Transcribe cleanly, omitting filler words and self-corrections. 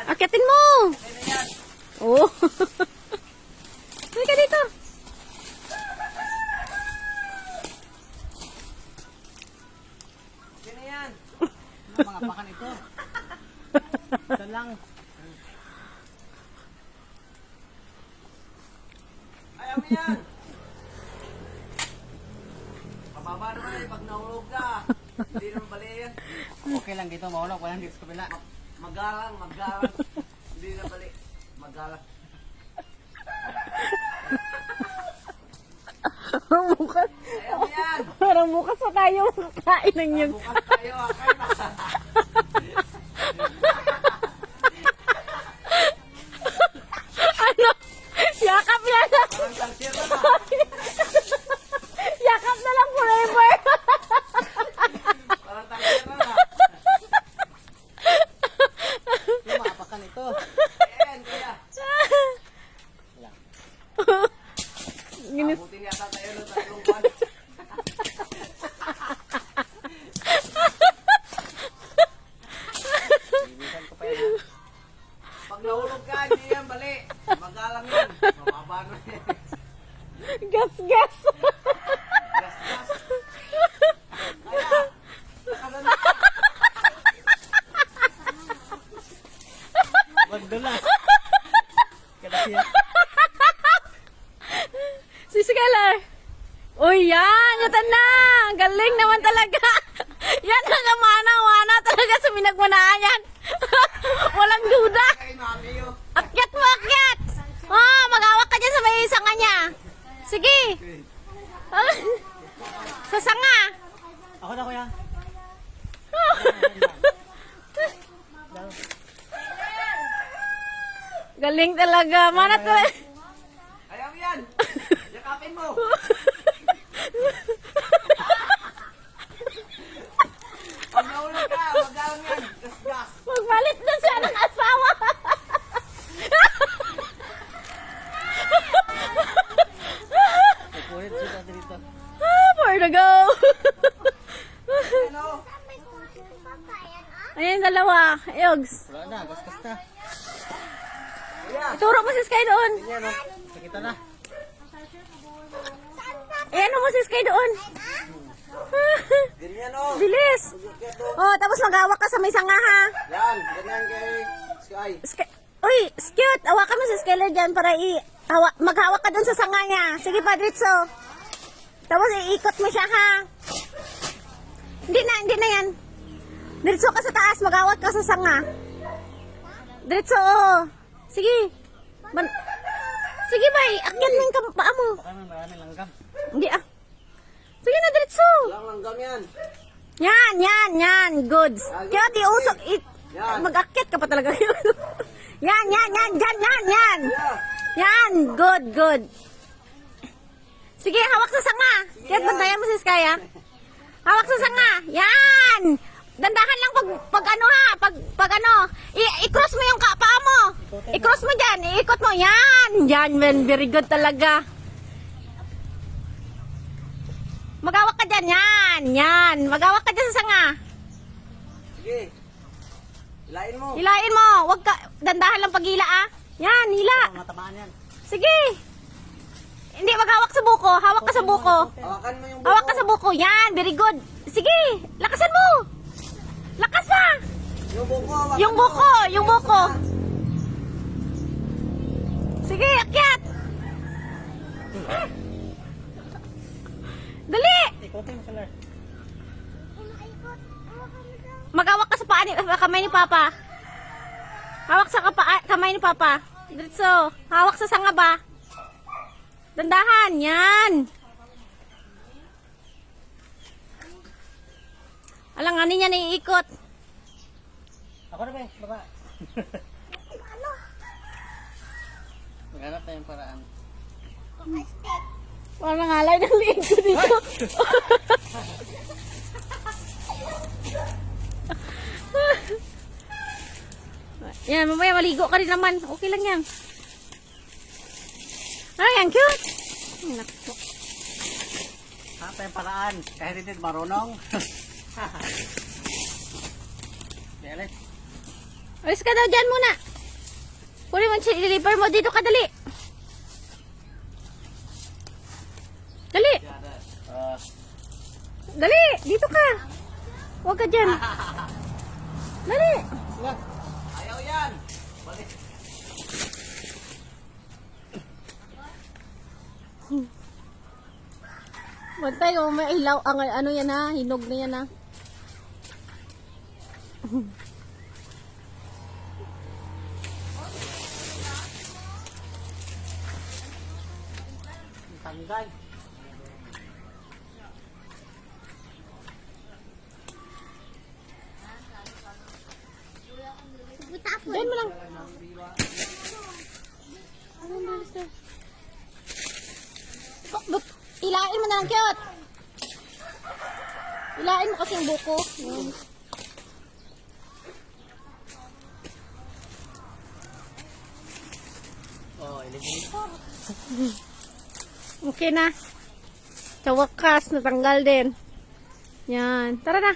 Akyatin mo! Okay na yan. Oh. Uy ka dito. Okay na yan. Mga pakan ito. Ito lang. Ayaw mo yan. Mababa naman eh, pag nahulog ka. Hindi naman bali yan. Okay lang dito, mahulog. Walang dito sa kabila. Magalang. Hindi na bali. Magalang. Parang bukas. Ayaw mo yan. Parang bukas pa tayo makakain ng yun. Bukas tayo, akain na. Ano? Yakap yan. Parang talsir na. Yakap na lang forever. Parang talsir na. Yung mga pakan ito. Ayan, kaya. Ginis. Abutin yata tayo ng 3 buwan. Ibisan ko pa yan, ha? Pag nahulog ka, hindi yan bali. Magalang yan. Mababa na yan. Gas. Gas. Kaya, nakalan na. Magdulas. Kada siya. Si Skylar. Uy, yan. Yatan na. Ang galing naman talaga. Yan ang mana talaga sa minagmanaan yan. Walang duda. Kay mami, oh. Akyat mo, akyat. Oh, mag-awak ka dyan sa may sanga niya. Sige. Sa sanga. Ako na, kuya. Galing talaga. Mana to. Ayaw yan. Yakapin mo. Pag nahulog ka, magalang yan. Gas. Magpalit na siya ng asawa. Pupulit siya dito. For the go. Ano? Ayan, dalawa. Yogs. Wala na, gas na. Kuya, Ituro mo si Sky doon. yan o. Nakita na. Ayan mo si Sky doon. Ganyan o. Bilis. Oh, tapos mag-awak ka sa may sanga ha. Yan, ganyan kay Sky. Uy, cute. Awakan mo si Skylar dyan para maghawak ka doon sa sanga niya. Sige pa, Dritso. Tapos iikot mo siya ha. Hindi na yan. Dritso ka sa taas, maghawak ka sa sanga. Dritso, oh. Sige. Sige ba, akyan mo yung paa mo. Baka may maraming langgam. Hindi ah. Sige na, Dritso. Walang langgam yan. Yan. Goods. Cute, iusok. Yan. Mag-akyat ka pa talaga. Yan. Yeah. Yan, good. Sige, hawak sa sanga. Kaya bantayan mo si Sky, ha? Hawak sa sanga. Yan. Dandahan lang pag ano ha, pag ano. I-cross mo yung paa mo. I-cross mo dyan, iikot mo. Yan, man, very good talaga. Magawak ka dyan, yan. Magawak ka dyan sa sanga. Sige. Hilain mo. Hilain mo. Wag ka, dandahan lang pag-hila, ah. Yan, hila. Matamaan yan. Sige. Hindi, maghawak sa buko. Hawak ka sa buko. Hawakan mo yung buko. Hawak ka sa buko. Yan, very good. Sige, lakasan mo. Lakas pa. Yung buko, hawakan Yung mo. buko. Sige, akyat. Dali. Ikutin mo sila. Maghawak ka sa paa kamay ni Papa. Hawak sa kamay ni Papa. Diretso. Hawak sa sanga ba? Dandahan. Yan. Alanganin niya naiikot. Ako na ba? Baba. Maghanap tayong paraan. Parang ngalay ng liig ko dito. Yan, mamaya maligo ka rin naman. Okay lang yan. Ay, ang cute. Naku. Hanap tayong paraan. Kahit hindi marunong. Alis ka daw dyan muna. Kunin mo, i-deliver mo. Dito ka, dali. Dali. Dali. Dito ka. Huwag ka dyan. Dali. Ayaw yan. Balik. Bantay, kung may ilaw, ang ano yan ha, hinog na yan ha. Tanggal. Diyan mo lang. Ilain mo na lang, Kyot. Ilain mo kasi yung buko. Yan. Oh, iligin. Okay na. Sa wakas, natanggal din. Yan. Tara na.